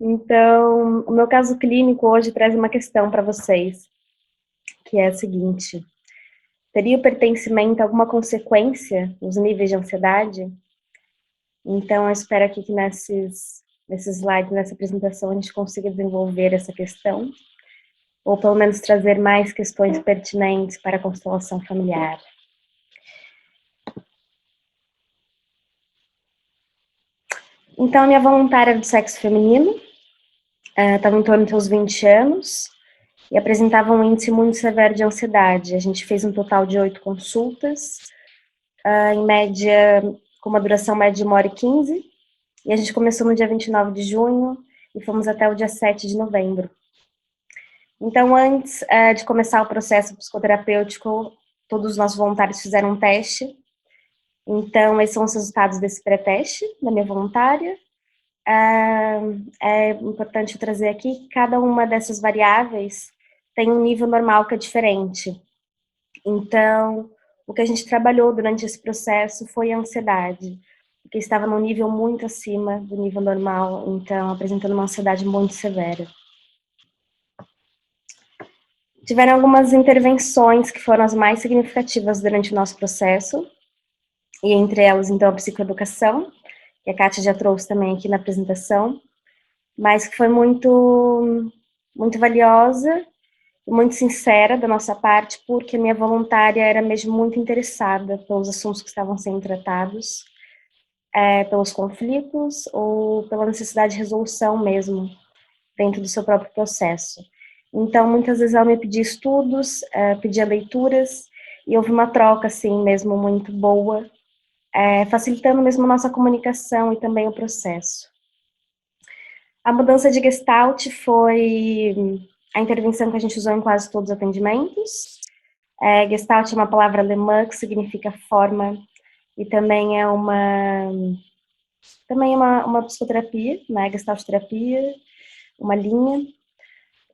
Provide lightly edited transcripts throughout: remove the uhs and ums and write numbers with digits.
Então, o meu caso clínico hoje traz uma questão para vocês, que é a seguinte: teria o pertencimento alguma consequência nos níveis de ansiedade? Então, eu espero aqui que nesses slides, nessa apresentação, a gente consiga desenvolver essa questão, ou pelo menos trazer mais questões pertinentes para a constelação familiar. Então, a minha voluntária era do sexo feminino, estava em torno dos seus 20 anos, e apresentava um índice muito severo de ansiedade. A gente fez um total de 8 consultas, em média, com uma duração média de 1h15, e a gente começou no dia 29 de junho e fomos até o dia 7 de novembro. Então, antes de começar o processo psicoterapêutico, todos os nossos voluntários fizeram um teste. Então, esses são os resultados desse pré-teste, da minha voluntária. É importante trazer aqui que cada uma dessas variáveis tem um nível normal que é diferente. Então, o que a gente trabalhou durante esse processo foi a ansiedade, porque estava num nível muito acima do nível normal, então apresentando uma ansiedade muito severa. Tiveram algumas intervenções que foram as mais significativas durante o nosso processo, e entre elas, então, a psicoeducação, que a Kátia já trouxe também aqui na apresentação, mas que foi muito, muito valiosa e muito sincera da nossa parte, porque a minha voluntária era mesmo muito interessada pelos assuntos que estavam sendo tratados, pelos conflitos ou pela necessidade de resolução mesmo, dentro do seu próprio processo. Então, muitas vezes ela me pedia estudos, pedia leituras, e houve uma troca, assim, mesmo muito boa, facilitando mesmo a nossa comunicação e também o processo. A mudança de Gestalt foi a intervenção que a gente usou em quase todos os atendimentos. Gestalt é uma palavra alemã que significa forma e também é uma psicoterapia, né, Gestalt terapia, uma linha.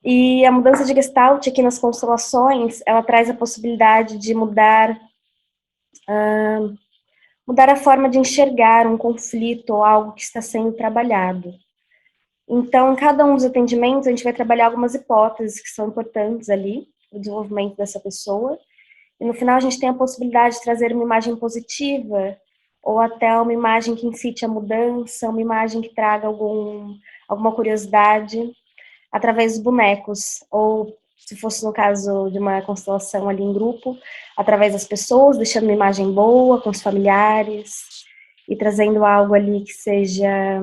E a mudança de Gestalt aqui nas constelações, ela traz a possibilidade de mudar a forma de enxergar um conflito ou algo que está sendo trabalhado. Então, em cada um dos atendimentos, a gente vai trabalhar algumas hipóteses que são importantes ali, para o desenvolvimento dessa pessoa. E no final, a gente tem a possibilidade de trazer uma imagem positiva, ou até uma imagem que incite a mudança, uma imagem que traga alguma curiosidade, através dos bonecos, ou se fosse no caso de uma constelação ali em grupo, através das pessoas, deixando uma imagem boa com os familiares, e trazendo algo ali que seja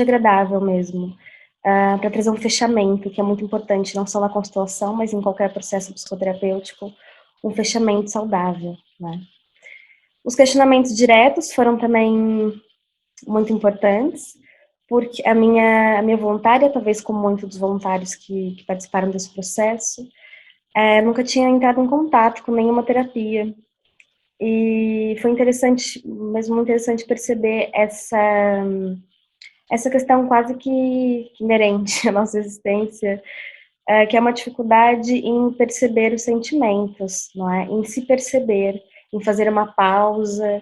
agradável mesmo, para trazer um fechamento, que é muito importante, não só na constelação, mas em qualquer processo psicoterapêutico, um fechamento saudável, né? Os questionamentos diretos foram também muito importantes, porque a minha voluntária, talvez como muitos dos voluntários que participaram desse processo, nunca tinha entrado em contato com nenhuma terapia, e foi interessante, mesmo muito interessante perceber essa questão quase que inerente à nossa existência, que é uma dificuldade em perceber os sentimentos, não é? Em se perceber, em fazer uma pausa,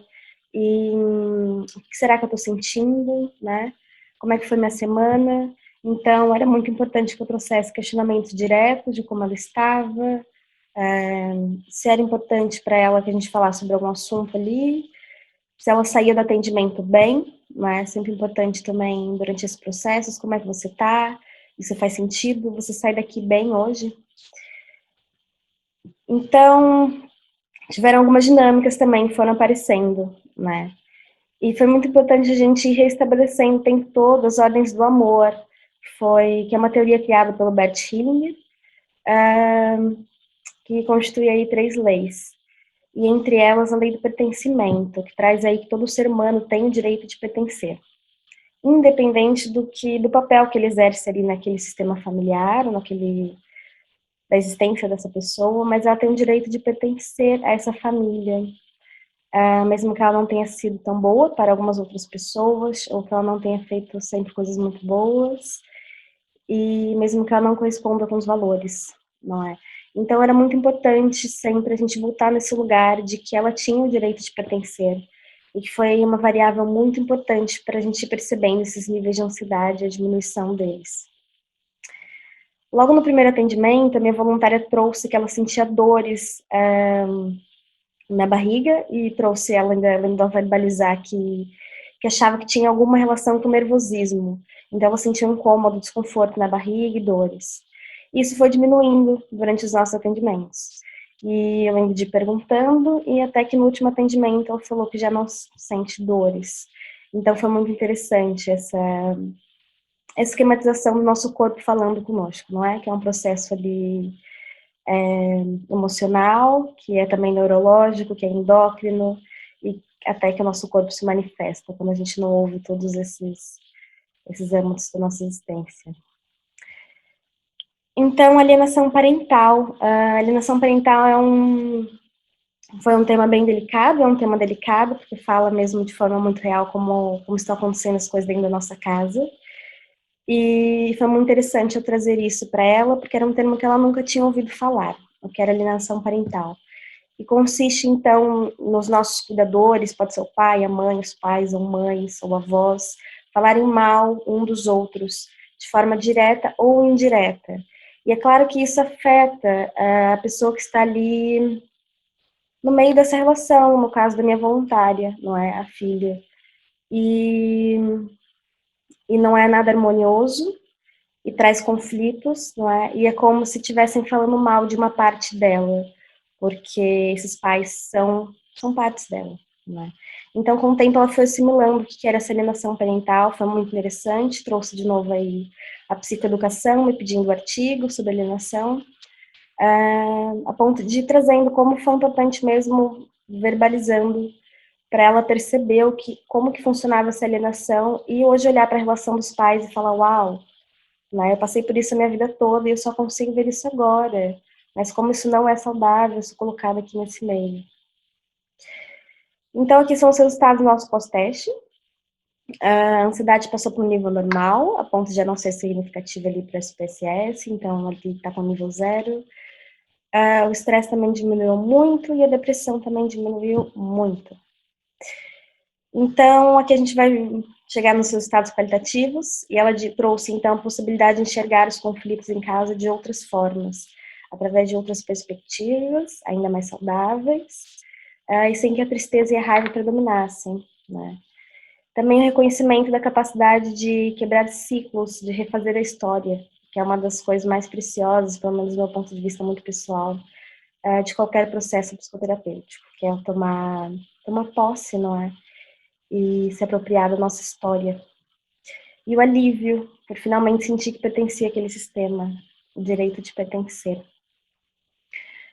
o que será que eu estou sentindo, né? Como é que foi minha semana? Então, era muito importante que eu trouxesse questionamentos diretos de como ela estava, se era importante para ela que a gente falasse sobre algum assunto ali, se ela saía do atendimento bem, né? É sempre importante também, durante esses processos, como é que você tá, isso faz sentido, você sai daqui bem hoje. Então, tiveram algumas dinâmicas também que foram aparecendo, né? E foi muito importante a gente ir restabelecendo o tempo todo as ordens do amor, que é uma teoria criada pelo Bert Hellinger, que constitui aí 3 leis. E entre elas a lei do pertencimento, que traz aí que todo ser humano tem o direito de pertencer, independente do papel que ele exerce ali naquele sistema familiar, da existência dessa pessoa, mas ela tem o direito de pertencer a essa família, mesmo que ela não tenha sido tão boa para algumas outras pessoas, ou que ela não tenha feito sempre coisas muito boas, e mesmo que ela não corresponda com os valores, não é? Então era muito importante sempre a gente voltar nesse lugar de que ela tinha o direito de pertencer, e que foi uma variável muito importante para a gente ir percebendo esses níveis de ansiedade e a diminuição deles. Logo no primeiro atendimento, a minha voluntária trouxe que ela sentia dores na barriga e trouxe ela ainda a verbalizar que achava que tinha alguma relação com nervosismo. Então, ela sentia um incômodo, desconforto na barriga e dores. Isso foi diminuindo durante os nossos atendimentos. E eu lembro de ir perguntando, e até que no último atendimento ela falou que já não sente dores. Então, foi muito interessante essa esquematização do nosso corpo falando conosco, não é? Que é um processo ali emocional, que é também neurológico, que é endócrino, e até que o nosso corpo se manifesta quando a gente não ouve todos esses âmbitos da nossa existência. Então, alienação parental. A alienação parental foi um tema bem delicado, é um tema delicado, porque fala mesmo de forma muito real como estão acontecendo as coisas dentro da nossa casa. E foi muito interessante eu trazer isso para ela, porque era um termo que ela nunca tinha ouvido falar, o que era alienação parental. E consiste, então, nos nossos cuidadores, pode ser o pai, a mãe, os pais ou mães ou avós, falarem mal um dos outros, de forma direta ou indireta. E é claro que isso afeta a pessoa que está ali no meio dessa relação, no caso da minha voluntária, não é? A filha. E não é nada harmonioso, e traz conflitos, não é? E é como se estivessem falando mal de uma parte dela, porque esses pais são partes dela, não é? Então, com o tempo, ela foi assimilando o que era essa alienação parental, foi muito interessante, trouxe de novo aí a psicoeducação, me pedindo artigo sobre alienação, a ponto de ir trazendo como foi importante mesmo, verbalizando, para ela perceber como que funcionava essa alienação, e hoje olhar para a relação dos pais e falar, uau, né? Eu passei por isso a minha vida toda e eu só consigo ver isso agora. Mas como isso não é saudável, eu sou colocada aqui nesse meio. Então, aqui são os resultados do nosso pós-teste. A ansiedade passou para um nível normal, a ponto de já não ser significativa ali para a SPSS, então aqui está com nível 0. O estresse também diminuiu muito e a depressão também diminuiu muito. Então, aqui a gente vai chegar nos resultados qualitativos, e ela trouxe, então, a possibilidade de enxergar os conflitos em casa de outras formas, através de outras perspectivas, ainda mais saudáveis, e sem que a tristeza e a raiva predominassem, né? Também o reconhecimento da capacidade de quebrar ciclos, de refazer a história, que é uma das coisas mais preciosas, pelo menos do meu ponto de vista muito pessoal, de qualquer processo psicoterapêutico, que é tomar posse, não é? E se apropriar da nossa história. E o alívio, por finalmente sentir que pertencia àquele sistema, o direito de pertencer.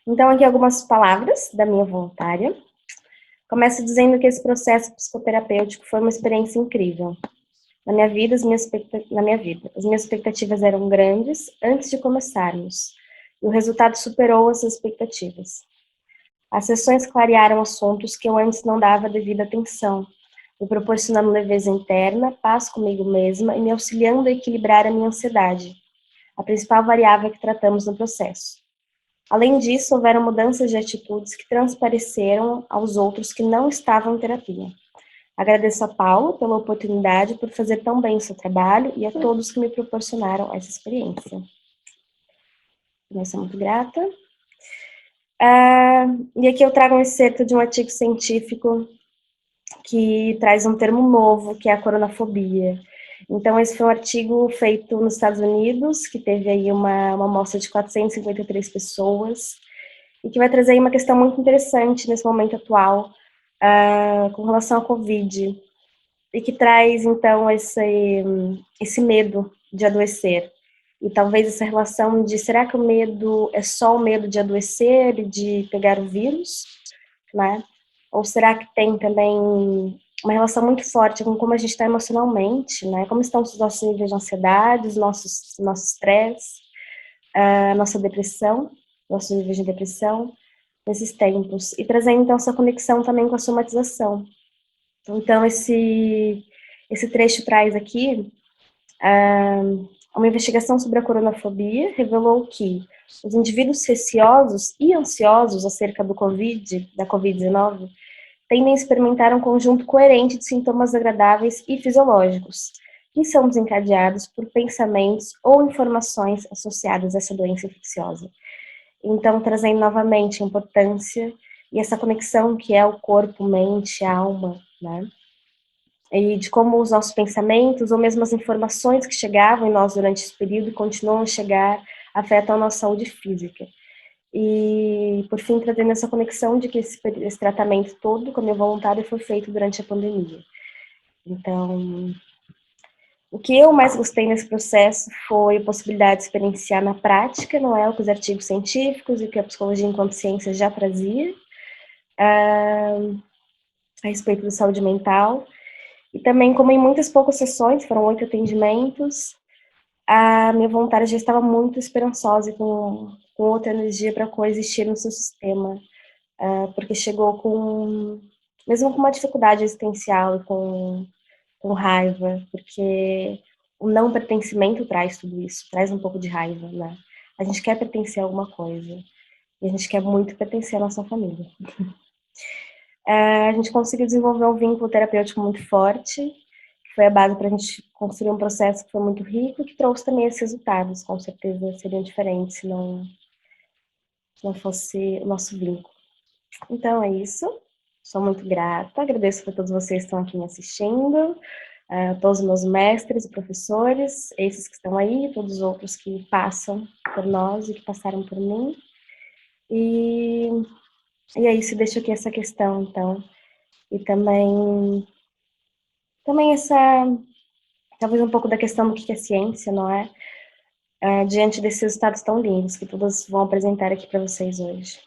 Então, aqui algumas palavras da minha voluntária. Começo dizendo que esse processo psicoterapêutico foi uma experiência incrível. Na minha vida, as minhas expectativas eram grandes antes de começarmos, e o resultado superou essas expectativas. As sessões clarearam assuntos que eu antes não dava devida atenção, me proporcionando leveza interna, paz comigo mesma e me auxiliando a equilibrar a minha ansiedade, a principal variável que tratamos no processo. Além disso, houveram mudanças de atitudes que transpareceram aos outros que não estavam em terapia. Agradeço a Paulo pela oportunidade, por fazer tão bem o seu trabalho e a todos que me proporcionaram essa experiência. Eu sou muito grata. E aqui eu trago um excerto de um artigo científico que traz um termo novo, que é a coronafobia. Então, esse foi um artigo feito nos Estados Unidos, que teve aí uma amostra de 453 pessoas, e que vai trazer aí uma questão muito interessante nesse momento atual, com relação à Covid, e que traz, então, esse medo de adoecer. E talvez essa relação de, será que o medo é só o medo de adoecer e de pegar o vírus, né? Ou será que tem também uma relação muito forte com como a gente está emocionalmente, né? Como estão os nossos níveis de ansiedade, nosso estresse, a nossa depressão, nossos níveis de depressão, nesses tempos. E trazendo, então, essa conexão também com a somatização. Então, esse trecho traz aqui uma investigação sobre a coronafobia, revelou que os indivíduos receosos e ansiosos acerca da Covid-19, tendem a experimentar um conjunto coerente de sintomas agradáveis e fisiológicos, que são desencadeados por pensamentos ou informações associadas a essa doença infecciosa. Então, trazendo novamente a importância e essa conexão que é o corpo, mente, alma, né? E de como os nossos pensamentos, ou mesmo as informações que chegavam em nós durante esse período e continuam a chegar, afetam a nossa saúde física. E, por fim, trazendo essa conexão de que esse tratamento todo, como é voluntário, foi feito durante a pandemia. Então, o que eu mais gostei nesse processo foi a possibilidade de experienciar na prática, não é, o que os artigos científicos e o que a psicologia enquanto ciência já trazia, a respeito da saúde mental. E também, como em muitas poucas sessões, foram 8 atendimentos, a minha voluntária já estava muito esperançosa e com outra energia para coexistir no seu sistema, porque chegou mesmo com uma dificuldade existencial e com raiva, porque o não pertencimento traz tudo isso, traz um pouco de raiva, né? A gente quer pertencer a alguma coisa, e a gente quer muito pertencer à nossa família. A gente conseguiu desenvolver um vínculo terapêutico muito forte, que foi a base para a gente construir um processo que foi muito rico e que trouxe também esses resultados, com certeza seriam diferentes se não fosse o nosso vínculo. Então é isso, sou muito grata, agradeço por todos vocês que estão aqui me assistindo, todos os meus mestres e professores, esses que estão aí, todos os outros que passam por nós e que passaram por mim. E é isso, deixo aqui essa questão, então. E também essa, talvez um pouco da questão do que é ciência, não é? Diante desses resultados tão lindos que todos vão apresentar aqui para vocês hoje.